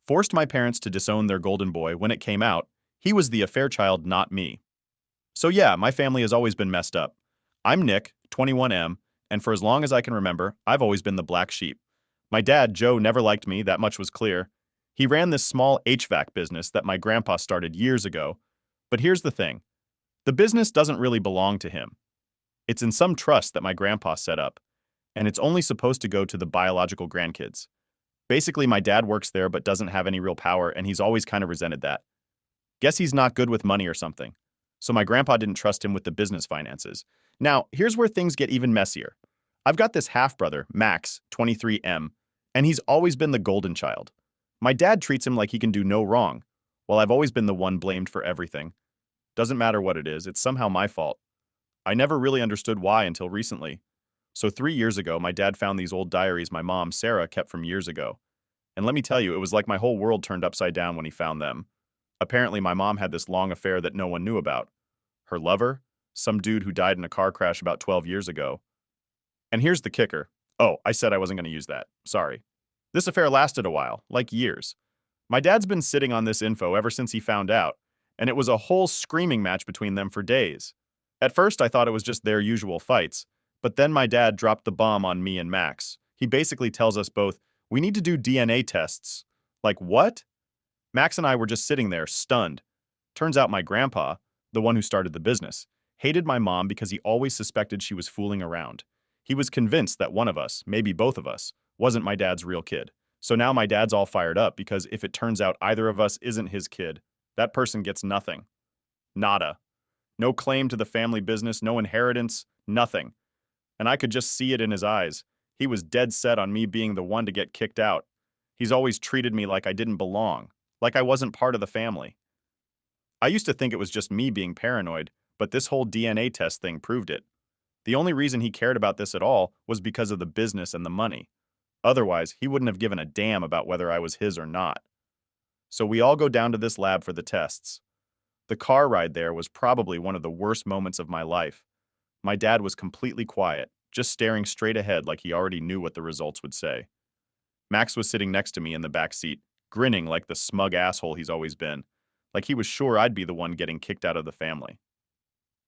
forced my parents to disown their golden boy when it came out. He was the affair child, not me. So yeah, my family has always been messed up. I'm Nick, 21M, and for as long as I can remember, I've always been the black sheep. My dad, Joe, never liked me, that much was clear. He ran this small HVAC business that my grandpa started years ago. But here's the thing. The business doesn't really belong to him. It's in some trust that my grandpa set up, and it's only supposed to go to the biological grandkids. Basically, my dad works there but doesn't have any real power, and he's always kind of resented that. Guess he's not good with money or something. So my grandpa didn't trust him with the business finances. Now, here's where things get even messier. I've got this half-brother, Max, 23M, and he's always been the golden child. My dad treats him like he can do no wrong, while I've always been the one blamed for everything. Doesn't matter what it is, it's somehow my fault. I never really understood why until recently. So 3 years ago, my dad found these old diaries my mom, Sarah, kept from years ago. And let me tell you, it was like my whole world turned upside down when he found them. Apparently, my mom had this long affair that no one knew about. Her lover? Some dude who died in a car crash about 12 years ago. And here's the kicker. Oh, I said I wasn't going to use that. Sorry. This affair lasted a while, like years. My dad's been sitting on this info ever since he found out, and it was a whole screaming match between them for days. At first, I thought it was just their usual fights, but then my dad dropped the bomb on me and Max. He basically tells us both, we need to do DNA tests. Like, what? Max and I were just sitting there, stunned. Turns out my grandpa, the one who started the business, hated my mom because he always suspected she was fooling around. He was convinced that one of us, maybe both of us, wasn't my dad's real kid. So now my dad's all fired up because if it turns out either of us isn't his kid, that person gets nothing. Nada. No claim to the family business, no inheritance, nothing. And I could just see it in his eyes. He was dead set on me being the one to get kicked out. He's always treated me like I didn't belong, like I wasn't part of the family. I used to think it was just me being paranoid, but this whole DNA test thing proved it. The only reason he cared about this at all was because of the business and the money. Otherwise, he wouldn't have given a damn about whether I was his or not. So we all go down to this lab for the tests. The car ride there was probably one of the worst moments of my life. My dad was completely quiet, just staring straight ahead like he already knew what the results would say. Max was sitting next to me in the back seat, grinning like the smug asshole he's always been, like he was sure I'd be the one getting kicked out of the family.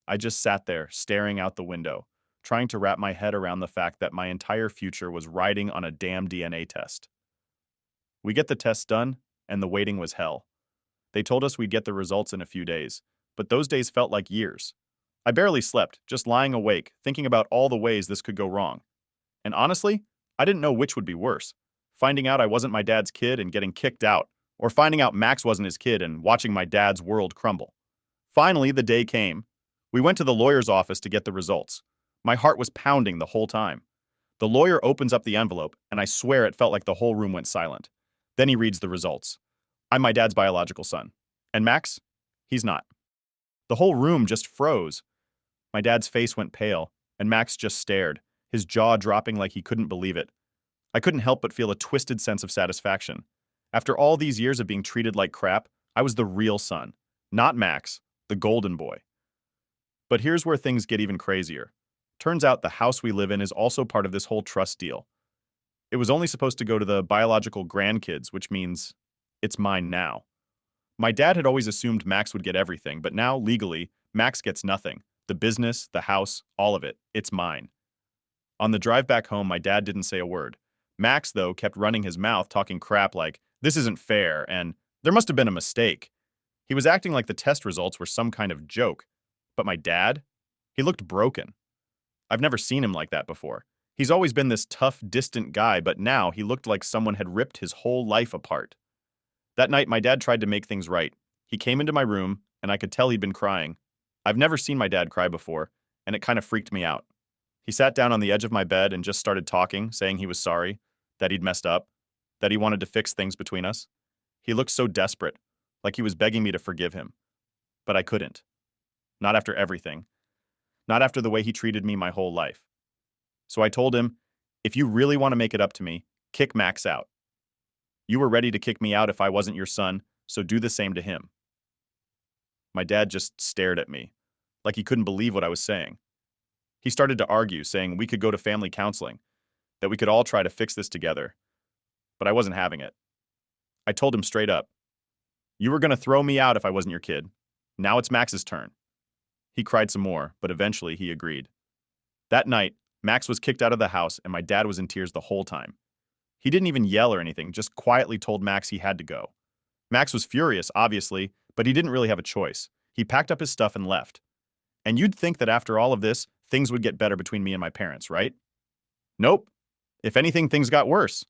I just sat there, staring out the window, trying to wrap my head around the fact that my entire future was riding on a damn DNA test. We get the tests done, and the waiting was hell. They told us we'd get the results in a few days, but those days felt like years. I barely slept, just lying awake, thinking about all the ways this could go wrong. And honestly, I didn't know which would be worse. Finding out I wasn't my dad's kid and getting kicked out, or finding out Max wasn't his kid and watching my dad's world crumble. Finally, the day came. We went to the lawyer's office to get the results. My heart was pounding the whole time. The lawyer opens up the envelope, and I swear it felt like the whole room went silent. Then he reads the results. I'm my dad's biological son. And Max? He's not. The whole room just froze. My dad's face went pale, and Max just stared, his jaw dropping like he couldn't believe it. I couldn't help but feel a twisted sense of satisfaction. After all these years of being treated like crap, I was the real son, not Max, the golden boy. But here's where things get even crazier. Turns out the house we live in is also part of this whole trust deal. It was only supposed to go to the biological grandkids, which means it's mine now. My dad had always assumed Max would get everything, but now, legally, Max gets nothing. The business, the house, all of it. It's mine. On the drive back home, my dad didn't say a word. Max, though, kept running his mouth, talking crap like, this isn't fair, and there must have been a mistake. He was acting like the test results were some kind of joke. But my dad? He looked broken. I've never seen him like that before. He's always been this tough, distant guy, but now he looked like someone had ripped his whole life apart. That night, my dad tried to make things right. He came into my room, and I could tell he'd been crying. I've never seen my dad cry before, and it kind of freaked me out. He sat down on the edge of my bed and just started talking, saying he was sorry, that he'd messed up, that he wanted to fix things between us. He looked so desperate, like he was begging me to forgive him. But I couldn't. Not after everything. Not after the way he treated me my whole life. So I told him, if you really want to make it up to me, kick Max out. You were ready to kick me out if I wasn't your son, so do the same to him. My dad just stared at me, like he couldn't believe what I was saying. He started to argue, saying we could go to family counseling, that we could all try to fix this together. But I wasn't having it. I told him straight up, "You were going to throw me out if I wasn't your kid. Now it's Max's turn." He cried some more, but eventually he agreed. That night, Max was kicked out of the house and my dad was in tears the whole time. He didn't even yell or anything, just quietly told Max he had to go. Max was furious, obviously, but he didn't really have a choice. He packed up his stuff and left. And you'd think that after all of this, things would get better between me and my parents, right? Nope. If anything, things got worse.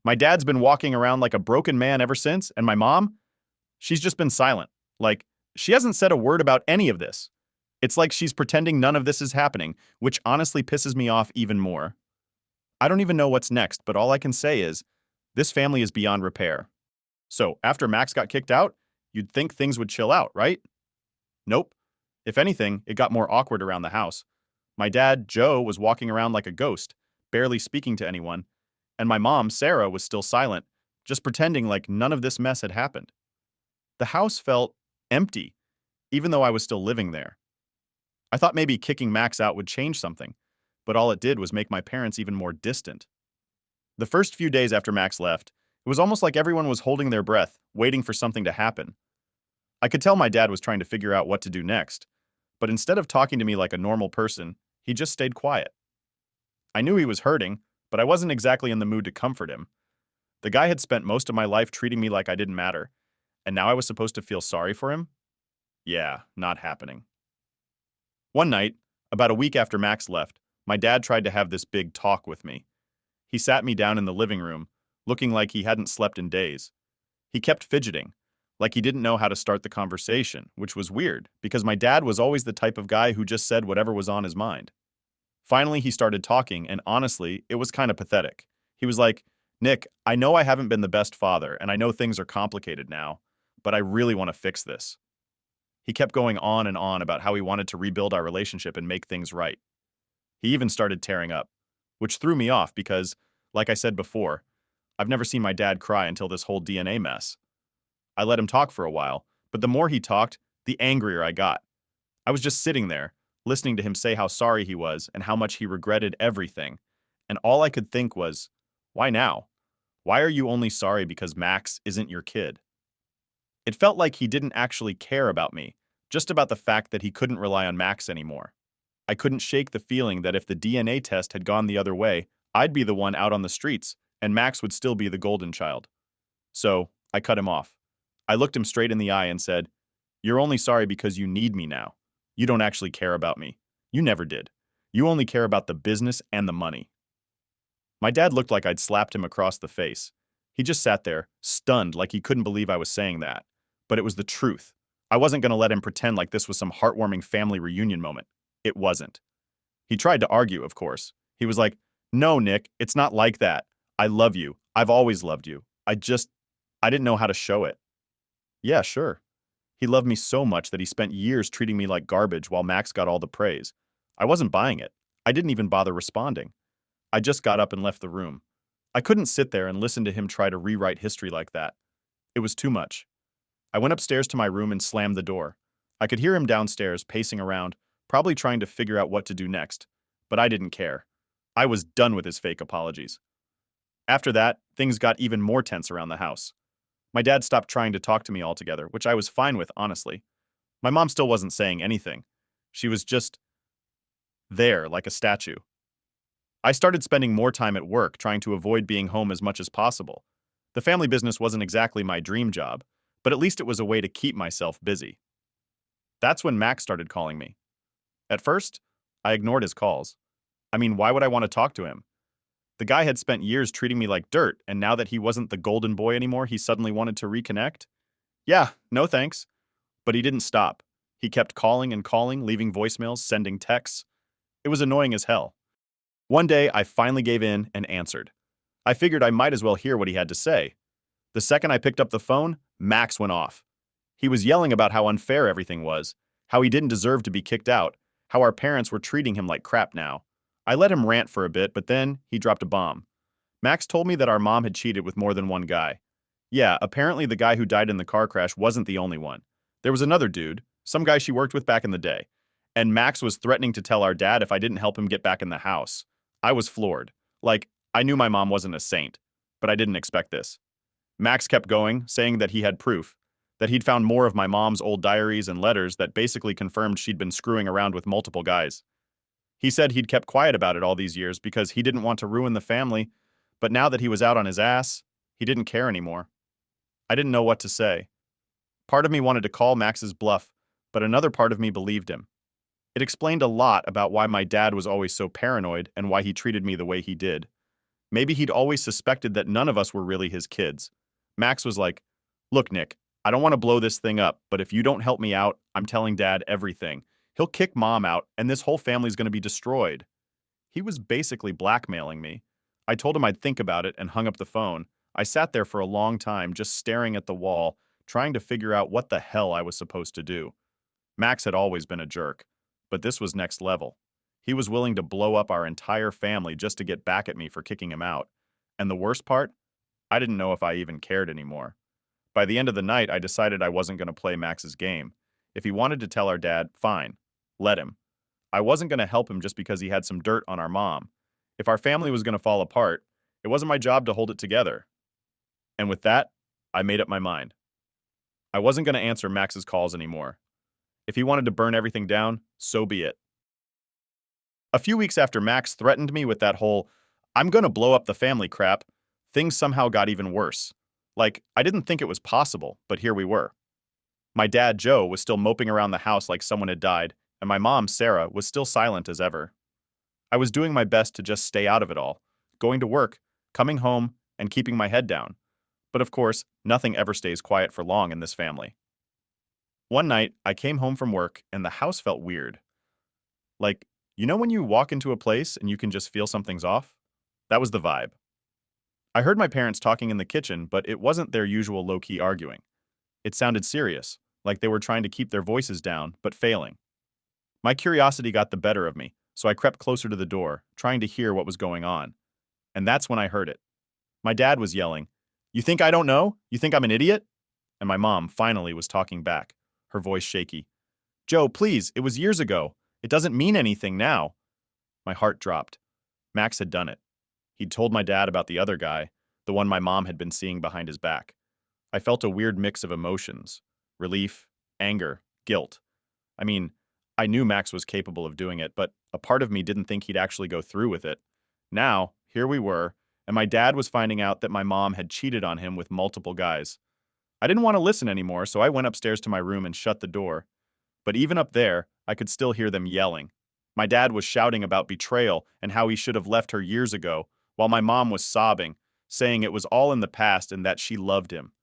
My dad's been walking around like a broken man ever since, and my mom, she's just been silent. Like, she hasn't said a word about any of this. It's like she's pretending none of this is happening, which honestly pisses me off even more. I don't even know what's next, but all I can say is, this family is beyond repair. So, after Max got kicked out, you'd think things would chill out, right? Nope. If anything, it got more awkward around the house. My dad, Joe, was walking around like a ghost, barely speaking to anyone, and my mom, Sarah, was still silent, just pretending like none of this mess had happened. The house felt empty, even though I was still living there. I thought maybe kicking Max out would change something, but all it did was make my parents even more distant. The first few days after Max left, it was almost like everyone was holding their breath, waiting for something to happen. I could tell my dad was trying to figure out what to do next, but instead of talking to me like a normal person, he just stayed quiet. I knew he was hurting, but I wasn't exactly in the mood to comfort him. The guy had spent most of my life treating me like I didn't matter, and now I was supposed to feel sorry for him? Yeah, not happening. One night, about a week after Max left, my dad tried to have this big talk with me. He sat me down in the living room, looking like he hadn't slept in days. He kept fidgeting, like he didn't know how to start the conversation, which was weird, because my dad was always the type of guy who just said whatever was on his mind. Finally, he started talking, and honestly, it was kind of pathetic. He was like, "Nick, I know I haven't been the best father, and I know things are complicated now, but I really want to fix this." He kept going on and on about how he wanted to rebuild our relationship and make things right. He even started tearing up, which threw me off because, like I said before, I've never seen my dad cry until this whole DNA mess. I let him talk for a while, but the more he talked, the angrier I got. I was just sitting there, listening to him say how sorry he was and how much he regretted everything, and all I could think was, why now? Why are you only sorry because Max isn't your kid? It felt like he didn't actually care about me, just about the fact that he couldn't rely on Max anymore. I couldn't shake the feeling that if the DNA test had gone the other way, I'd be the one out on the streets, and Max would still be the golden child. So, I cut him off. I looked him straight in the eye and said, "You're only sorry because you need me now. You don't actually care about me. You never did. You only care about the business and the money." My dad looked like I'd slapped him across the face. He just sat there, stunned, like he couldn't believe I was saying that. But it was the truth. I wasn't going to let him pretend like this was some heartwarming family reunion moment. It wasn't. He tried to argue, of course. He was like, "No, Nick, it's not like that. I love you. I've always loved you. I didn't know how to show it." Yeah, sure. He loved me so much that he spent years treating me like garbage while Max got all the praise. I wasn't buying it. I didn't even bother responding. I just got up and left the room. I couldn't sit there and listen to him try to rewrite history like that. It was too much. I went upstairs to my room and slammed the door. I could hear him downstairs pacing around, probably trying to figure out what to do next. But I didn't care. I was done with his fake apologies. After that, things got even more tense around the house. My dad stopped trying to talk to me altogether, which I was fine with, honestly. My mom still wasn't saying anything. She was just there, like a statue. I started spending more time at work, trying to avoid being home as much as possible. The family business wasn't exactly my dream job, but at least it was a way to keep myself busy. That's when Max started calling me. At first, I ignored his calls. I mean, why would I want to talk to him? The guy had spent years treating me like dirt, and now that he wasn't the golden boy anymore, he suddenly wanted to reconnect? Yeah, no thanks. But he didn't stop. He kept calling and calling, leaving voicemails, sending texts. It was annoying as hell. One day, I finally gave in and answered. I figured I might as well hear what he had to say. The second I picked up the phone, Max went off. He was yelling about how unfair everything was, how he didn't deserve to be kicked out, how our parents were treating him like crap now. I let him rant for a bit, but then he dropped a bomb. Max told me that our mom had cheated with more than one guy. Yeah, apparently the guy who died in the car crash wasn't the only one. There was another dude, some guy she worked with back in the day. And Max was threatening to tell our dad if I didn't help him get back in the house. I was floored. Like, I knew my mom wasn't a saint, but I didn't expect this. Max kept going, saying that he had proof, that he'd found more of my mom's old diaries and letters that basically confirmed she'd been screwing around with multiple guys. He said he'd kept quiet about it all these years because he didn't want to ruin the family, but now that he was out on his ass, he didn't care anymore. I didn't know what to say. Part of me wanted to call Max's bluff, but another part of me believed him. It explained a lot about why my dad was always so paranoid and why he treated me the way he did. Maybe he'd always suspected that none of us were really his kids. Max was like, "Look, Nick, I don't want to blow this thing up, but if you don't help me out, I'm telling Dad everything. He'll kick Mom out, and this whole family's going to be destroyed." He was basically blackmailing me. I told him I'd think about it and hung up the phone. I sat there for a long time, just staring at the wall, trying to figure out what the hell I was supposed to do. Max had always been a jerk, but this was next level. He was willing to blow up our entire family just to get back at me for kicking him out. And the worst part? I didn't know if I even cared anymore. By the end of the night, I decided I wasn't going to play Max's game. If he wanted to tell our dad, fine. Let him. I wasn't going to help him just because he had some dirt on our mom. If our family was going to fall apart, it wasn't my job to hold it together. And with that, I made up my mind. I wasn't going to answer Max's calls anymore. If he wanted to burn everything down, so be it. A few weeks after Max threatened me with that whole, "I'm going to blow up the family" crap, things somehow got even worse. Like, I didn't think it was possible, but here we were. My dad, Joe, was still moping around the house like someone had died, and my mom, Sarah, was still silent as ever. I was doing my best to just stay out of it all, going to work, coming home, and keeping my head down. But of course, nothing ever stays quiet for long in this family. One night, I came home from work, and the house felt weird. Like, you know when you walk into a place and you can just feel something's off? That was the vibe. I heard my parents talking in the kitchen, but it wasn't their usual low-key arguing. It sounded serious, like they were trying to keep their voices down, but failing. My curiosity got the better of me, so I crept closer to the door, trying to hear what was going on. And that's when I heard it. My dad was yelling, "You think I don't know? You think I'm an idiot?" And my mom finally was talking back, her voice shaky. "Joe, please, it was years ago. It doesn't mean anything now." My heart dropped. Max had done it. He'd told my dad about the other guy, the one my mom had been seeing behind his back. I felt a weird mix of emotions: relief, anger, guilt. I mean, I knew Max was capable of doing it, but a part of me didn't think he'd actually go through with it. Now, here we were, and my dad was finding out that my mom had cheated on him with multiple guys. I didn't want to listen anymore, so I went upstairs to my room and shut the door. But even up there, I could still hear them yelling. My dad was shouting about betrayal and how he should have left her years ago, while my mom was sobbing, saying it was all in the past and that she loved him.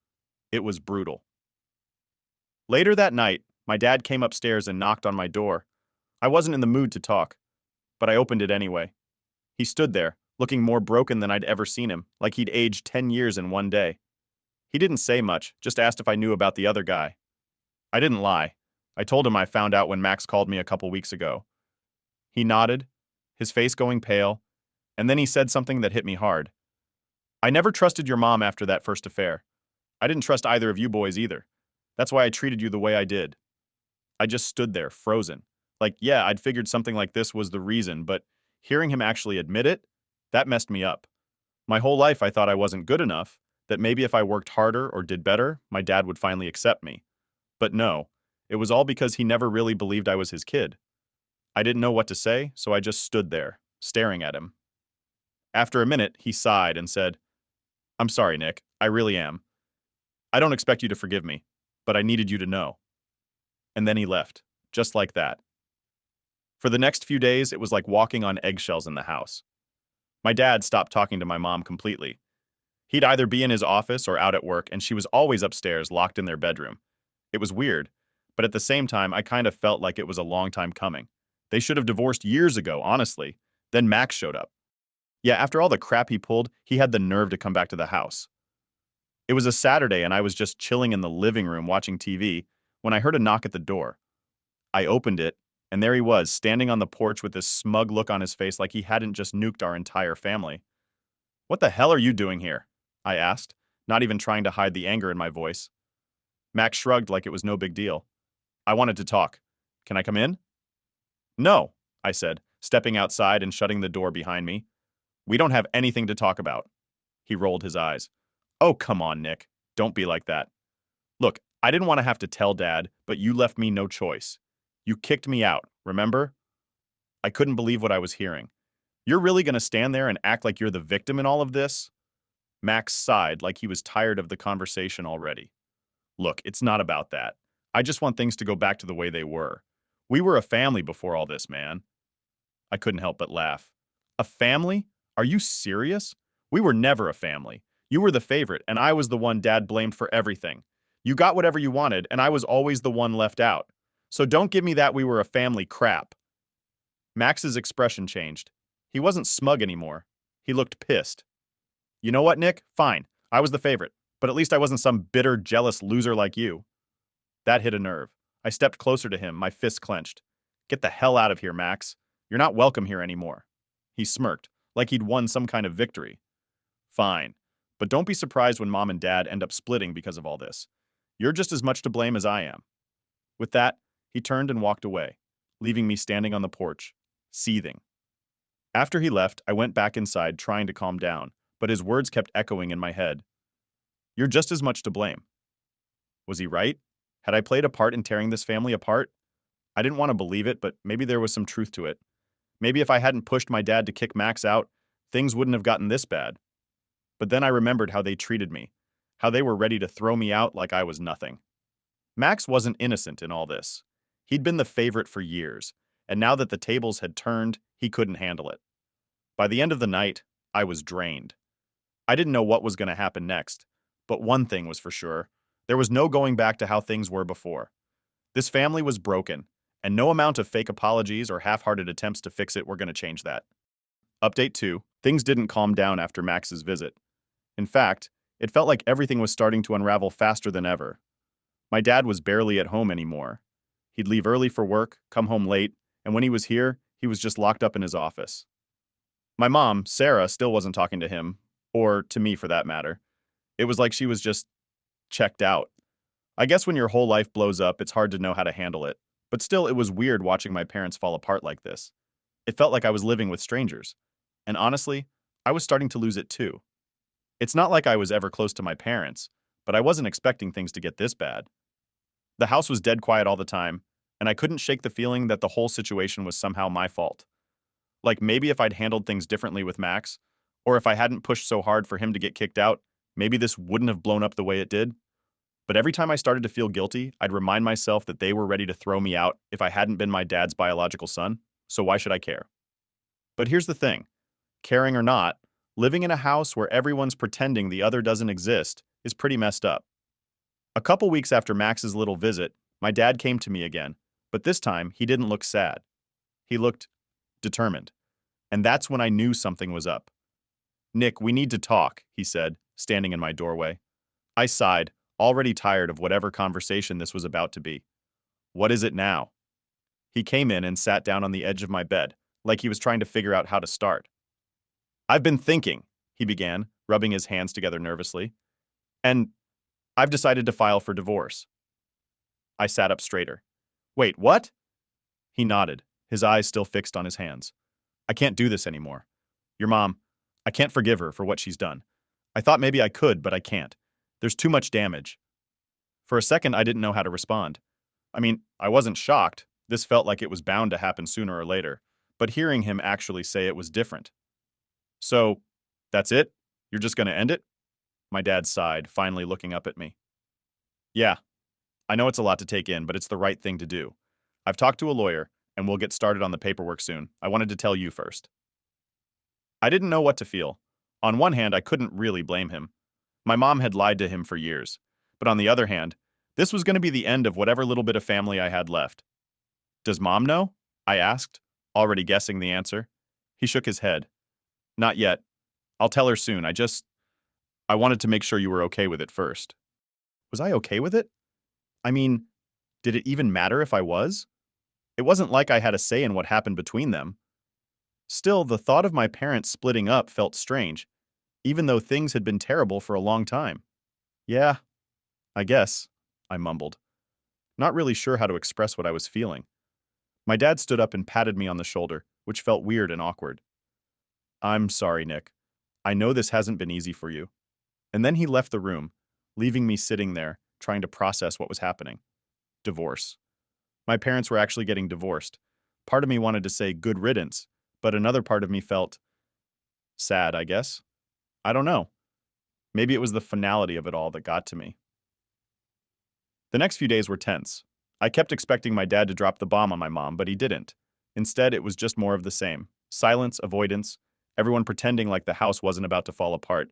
It was brutal. Later that night, my dad came upstairs and knocked on my door. I wasn't in the mood to talk, but I opened it anyway. He stood there, looking more broken than I'd ever seen him, like he'd aged 10 years in one day. He didn't say much, just asked if I knew about the other guy. I didn't lie. I told him I found out when Max called me a couple weeks ago. He nodded, his face going pale, and then he said something that hit me hard. "I never trusted your mom after that first affair. I didn't trust either of you boys either. That's why I treated you the way I did." I just stood there, frozen. Like, yeah, I'd figured something like this was the reason, but hearing him actually admit it, that messed me up. My whole life I thought I wasn't good enough, that maybe if I worked harder or did better, my dad would finally accept me. But no, it was all because he never really believed I was his kid. I didn't know what to say, so I just stood there, staring at him. After a minute, he sighed and said, "I'm sorry, Nick. I really am. I don't expect you to forgive me, but I needed you to know." And then he left, just like that. For the next few days, it was like walking on eggshells in the house. My dad stopped talking to my mom completely. He'd either be in his office or out at work, and she was always upstairs, locked in their bedroom. It was weird, but at the same time, I kind of felt like it was a long time coming. They should have divorced years ago, honestly. Then Max showed up. Yeah, after all the crap he pulled, he had the nerve to come back to the house. It was a Saturday, and I was just chilling in the living room watching TV when I heard a knock at the door. I opened it, and there he was, standing on the porch with this smug look on his face like he hadn't just nuked our entire family. "What the hell are you doing here?" I asked, not even trying to hide the anger in my voice. Max shrugged like it was no big deal. "I wanted to talk. Can I come in?" "No," I said, stepping outside and shutting the door behind me. "We don't have anything to talk about." He rolled his eyes. Oh, come on, Nick. Don't be like that. Look, I didn't want to have to tell Dad, but you left me no choice. You kicked me out, remember? I couldn't believe what I was hearing. You're really going to stand there and act like you're the victim in all of this? Max sighed like he was tired of the conversation already. Look, it's not about that. I just want things to go back to the way they were. We were a family before all this, man. I couldn't help but laugh. A family? Are you serious? We were never a family. You were the favorite, and I was the one Dad blamed for everything. You got whatever you wanted, and I was always the one left out. So don't give me that we were a family crap. Max's expression changed. He wasn't smug anymore. He looked pissed. You know what, Nick? Fine. I was the favorite, but at least I wasn't some bitter, jealous loser like you. That hit a nerve. I stepped closer to him, my fists clenched. Get the hell out of here, Max. You're not welcome here anymore. He smirked, like he'd won some kind of victory. Fine. But don't be surprised when Mom and Dad end up splitting because of all this. You're just as much to blame as I am. With that, he turned and walked away, leaving me standing on the porch, seething. After he left, I went back inside trying to calm down, but his words kept echoing in my head. You're just as much to blame. Was he right? Had I played a part in tearing this family apart? I didn't want to believe it, but maybe there was some truth to it. Maybe if I hadn't pushed my dad to kick Max out, things wouldn't have gotten this bad. But then I remembered how they treated me, how they were ready to throw me out like I was nothing. Max wasn't innocent in all this. He'd been the favorite for years, and now that the tables had turned, he couldn't handle it. By the end of the night, I was drained. I didn't know what was going to happen next, but one thing was for sure. There was no going back to how things were before. This family was broken, and no amount of fake apologies or half-hearted attempts to fix it were going to change that. Update 2. Things didn't calm down after Max's visit. In fact, it felt like everything was starting to unravel faster than ever. My dad was barely at home anymore. He'd leave early for work, come home late, and when he was here, he was just locked up in his office. My mom, Sarah, still wasn't talking to him, or to me for that matter. It was like she was just checked out. I guess when your whole life blows up, it's hard to know how to handle it, but still it was weird watching my parents fall apart like this. It felt like I was living with strangers. And honestly, I was starting to lose it too. It's not like I was ever close to my parents, but I wasn't expecting things to get this bad. The house was dead quiet all the time, and I couldn't shake the feeling that the whole situation was somehow my fault. Like maybe if I'd handled things differently with Max, or if I hadn't pushed so hard for him to get kicked out, maybe this wouldn't have blown up the way it did. But every time I started to feel guilty, I'd remind myself that they were ready to throw me out if I hadn't been my dad's biological son, so why should I care? But here's the thing. Caring or not, living in a house where everyone's pretending the other doesn't exist is pretty messed up. A couple weeks after Max's little visit, my dad came to me again, but this time he didn't look sad. He looked determined. And that's when I knew something was up. Nick, we need to talk, he said, standing in my doorway. I sighed, already tired of whatever conversation this was about to be. What is it now? He came in and sat down on the edge of my bed, like he was trying to figure out how to start. I've been thinking, he began, rubbing his hands together nervously. And I've decided to file for divorce. I sat up straighter. Wait, what? He nodded, his eyes still fixed on his hands. I can't do this anymore. Your mom, I can't forgive her for what she's done. I thought maybe I could, but I can't. There's too much damage. For a second, I didn't know how to respond. I mean, I wasn't shocked. This felt like it was bound to happen sooner or later. But hearing him actually say it was different. So, that's it? You're just going to end it? My dad sighed, finally looking up at me. Yeah, I know it's a lot to take in, but it's the right thing to do. I've talked to a lawyer, and we'll get started on the paperwork soon. I wanted to tell you first. I didn't know what to feel. On one hand, I couldn't really blame him. My mom had lied to him for years. But on the other hand, this was going to be the end of whatever little bit of family I had left. Does Mom know? I asked, already guessing the answer. He shook his head. Not yet. I'll tell her soon. I wanted to make sure you were okay with it first. Was I okay with it? I mean, did it even matter if I was? It wasn't like I had a say in what happened between them. Still, the thought of my parents splitting up felt strange, even though things had been terrible for a long time. Yeah, I guess, I mumbled, not really sure how to express what I was feeling. My dad stood up and patted me on the shoulder, which felt weird and awkward. I'm sorry, Nick. I know this hasn't been easy for you. And then he left the room, leaving me sitting there, trying to process what was happening. Divorce. My parents were actually getting divorced. Part of me wanted to say good riddance, but another part of me felt sad, I guess. I don't know. Maybe it was the finality of it all that got to me. The next few days were tense. I kept expecting my dad to drop the bomb on my mom, but he didn't. Instead, it was just more of the same. Silence, avoidance, everyone pretending like the house wasn't about to fall apart.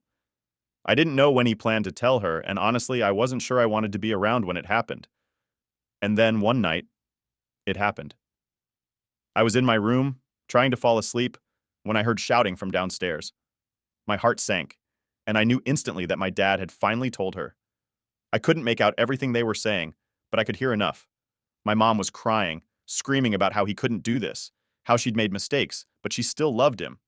I didn't know when he planned to tell her, and honestly, I wasn't sure I wanted to be around when it happened. And then, one night, it happened. I was in my room, trying to fall asleep, when I heard shouting from downstairs. My heart sank, and I knew instantly that my dad had finally told her. I couldn't make out everything they were saying, but I could hear enough. My mom was crying, screaming about how he couldn't do this, how she'd made mistakes, but she still loved him.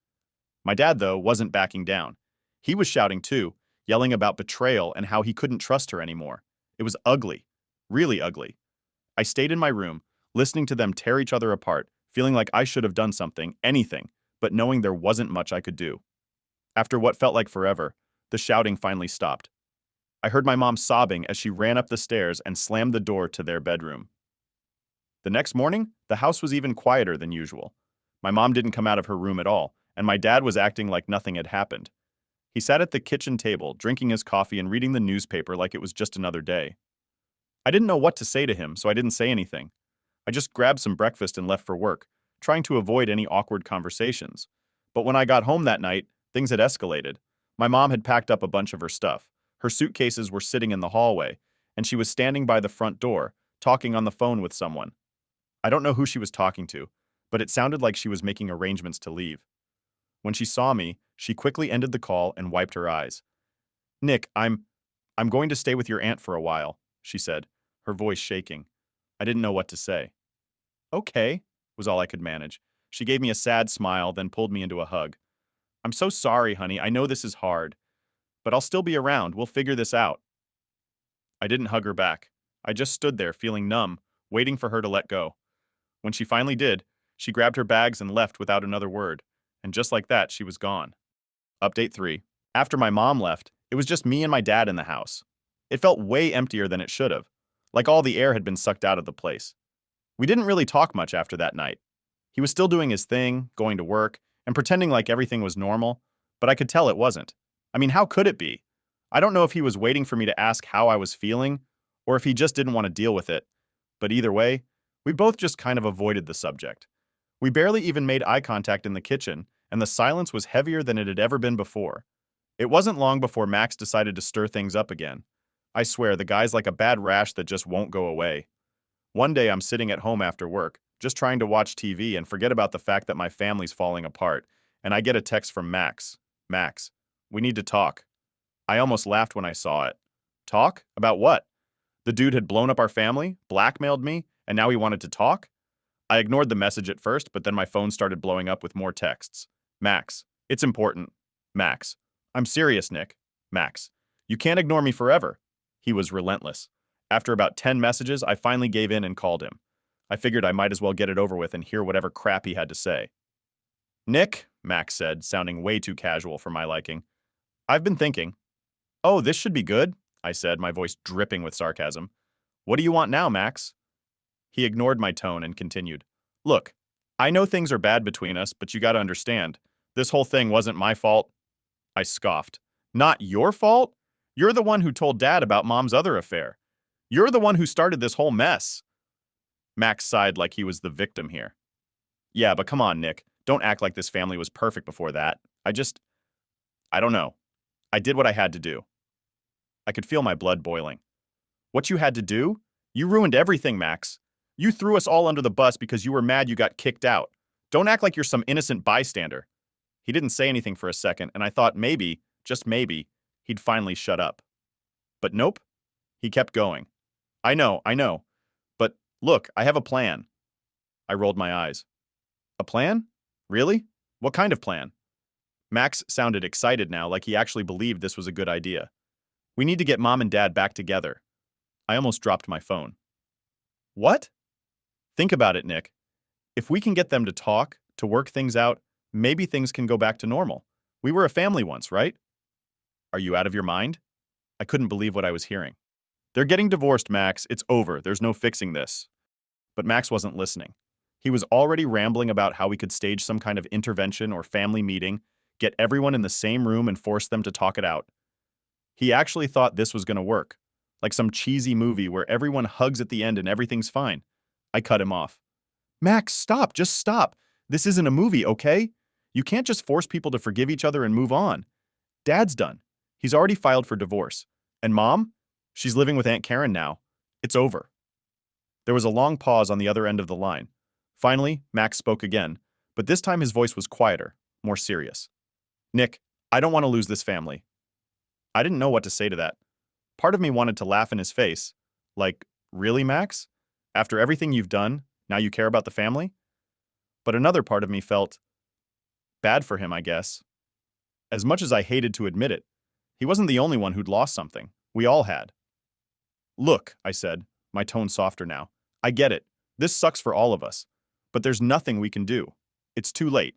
My dad, though, wasn't backing down. He was shouting too, yelling about betrayal and how he couldn't trust her anymore. It was ugly, really ugly. I stayed in my room, listening to them tear each other apart, feeling like I should have done something, anything, but knowing there wasn't much I could do. After what felt like forever, the shouting finally stopped. I heard my mom sobbing as she ran up the stairs and slammed the door to their bedroom. The next morning, the house was even quieter than usual. My mom didn't come out of her room at all, and my dad was acting like nothing had happened. He sat at the kitchen table, drinking his coffee and reading the newspaper like it was just another day. I didn't know what to say to him, so I didn't say anything. I just grabbed some breakfast and left for work, trying to avoid any awkward conversations. But when I got home that night, things had escalated. My mom had packed up a bunch of her stuff. Her suitcases were sitting in the hallway, and she was standing by the front door, talking on the phone with someone. I don't know who she was talking to, but it sounded like she was making arrangements to leave. When she saw me, she quickly ended the call and wiped her eyes. "Nick, I'm going to stay with your aunt for a while," she said, her voice shaking. I didn't know what to say. "Okay," was all I could manage. She gave me a sad smile, then pulled me into a hug. "I'm so sorry, honey. I know this is hard. But I'll still be around. We'll figure this out." I didn't hug her back. I just stood there, feeling numb, waiting for her to let go. When she finally did, she grabbed her bags and left without another word. And just like that, she was gone. Update 3. After my mom left, it was just me and my dad in the house. It felt way emptier than it should have, like all the air had been sucked out of the place. We didn't really talk much after that night. He was still doing his thing, going to work, and pretending like everything was normal, but I could tell it wasn't. I mean, how could it be? I don't know if he was waiting for me to ask how I was feeling, or if he just didn't want to deal with it. But either way, we both just kind of avoided the subject. We barely even made eye contact in the kitchen, and the silence was heavier than it had ever been before. It wasn't long before Max decided to stir things up again. I swear, the guy's like a bad rash that just won't go away. One day I'm sitting at home after work, just trying to watch TV and forget about the fact that my family's falling apart, and I get a text from Max. "Max, we need to talk." I almost laughed when I saw it. Talk? About what? The dude had blown up our family, blackmailed me, and now he wanted to talk? I ignored the message at first, but then my phone started blowing up with more texts. "Max, it's important. Max, I'm serious, Nick. Max, you can't ignore me forever." He was relentless. After about 10 messages, I finally gave in and called him. I figured I might as well get it over with and hear whatever crap he had to say. "Nick," Max said, sounding way too casual for my liking. "I've been thinking." "Oh, this should be good," I said, my voice dripping with sarcasm. "What do you want now, Max?" He ignored my tone and continued. "Look, I know things are bad between us, but you gotta understand, this whole thing wasn't my fault." I scoffed. "Not your fault? You're the one who told Dad about Mom's other affair. You're the one who started this whole mess." Max sighed like he was the victim here. "Yeah, but come on, Nick. Don't act like this family was perfect before that. I don't know. I did what I had to do." I could feel my blood boiling. "What you had to do? You ruined everything, Max. You threw us all under the bus because you were mad you got kicked out. Don't act like you're some innocent bystander." He didn't say anything for a second, and I thought maybe, just maybe, he'd finally shut up. But nope. He kept going. I know. But look, I have a plan." I rolled my eyes. "A plan? Really? What kind of plan?" Max sounded excited now, like he actually believed this was a good idea. "We need to get Mom and Dad back together." I almost dropped my phone. "What?" "Think about it, Nick. If we can get them to talk, to work things out, maybe things can go back to normal. We were a family once, right?" Are you out of your mind? I couldn't believe what I was hearing. They're getting divorced, Max. It's over. There's no fixing this. But Max wasn't listening. He was already rambling about how we could stage some kind of intervention or family meeting, get everyone in the same room and force them to talk it out. He actually thought this was going to work, like some cheesy movie where everyone hugs at the end and everything's fine. I cut him off. Max, stop. Just stop. This isn't a movie, okay? You can't just force people to forgive each other and move on. Dad's done. He's already filed for divorce. And Mom? She's living with Aunt Karen now. It's over. There was a long pause on the other end of the line. Finally, Max spoke again, but this time his voice was quieter, more serious. Nick, I don't want to lose this family. I didn't know what to say to that. Part of me wanted to laugh in his face. Like, really, Max? After everything you've done, now you care about the family? But another part of me felt bad for him, I guess. As much as I hated to admit it, he wasn't the only one who'd lost something. We all had. Look, I said, my tone softer now. I get it. This sucks for all of us. But there's nothing we can do. It's too late.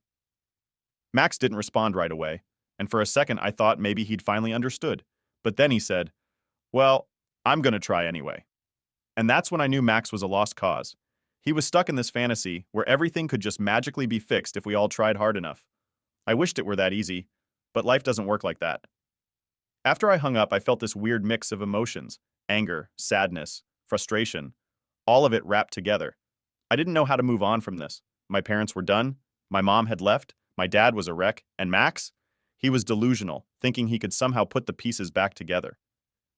Max didn't respond right away, and for a second I thought maybe he'd finally understood. But then he said, well, I'm gonna try anyway. And that's when I knew Max was a lost cause. He was stuck in this fantasy where everything could just magically be fixed if we all tried hard enough. I wished it were that easy, but life doesn't work like that. After I hung up, I felt this weird mix of emotions: anger, sadness, frustration, all of it wrapped together. I didn't know how to move on from this. My parents were done, my mom had left, my dad was a wreck, and Max? He was delusional, thinking he could somehow put the pieces back together.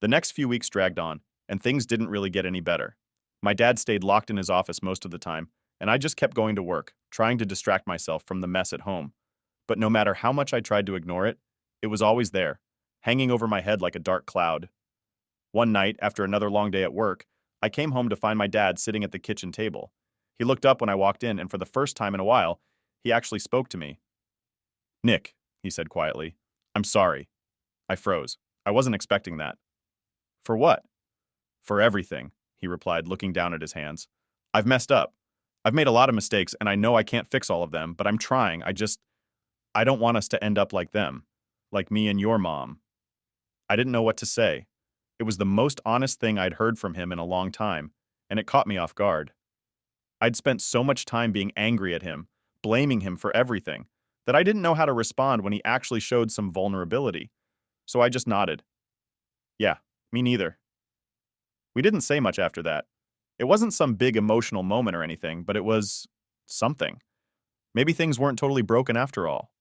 The next few weeks dragged on, and things didn't really get any better. My dad stayed locked in his office most of the time, and I just kept going to work, trying to distract myself from the mess at home. But no matter how much I tried to ignore it, it was always there, hanging over my head like a dark cloud. One night, after another long day at work, I came home to find my dad sitting at the kitchen table. He looked up when I walked in, and for the first time in a while, he actually spoke to me. Nick, he said quietly, I'm sorry. I froze. I wasn't expecting that. For what? For everything, he replied, looking down at his hands. I've messed up. I've made a lot of mistakes, and I know I can't fix all of them, but I'm trying. I don't want us to end up like them, like me and your mom. I didn't know what to say. It was the most honest thing I'd heard from him in a long time, and it caught me off guard. I'd spent so much time being angry at him, blaming him for everything, that I didn't know how to respond when he actually showed some vulnerability. So I just nodded. Yeah, me neither. We didn't say much after that. It wasn't some big emotional moment or anything, but it was something. Maybe things weren't totally broken after all.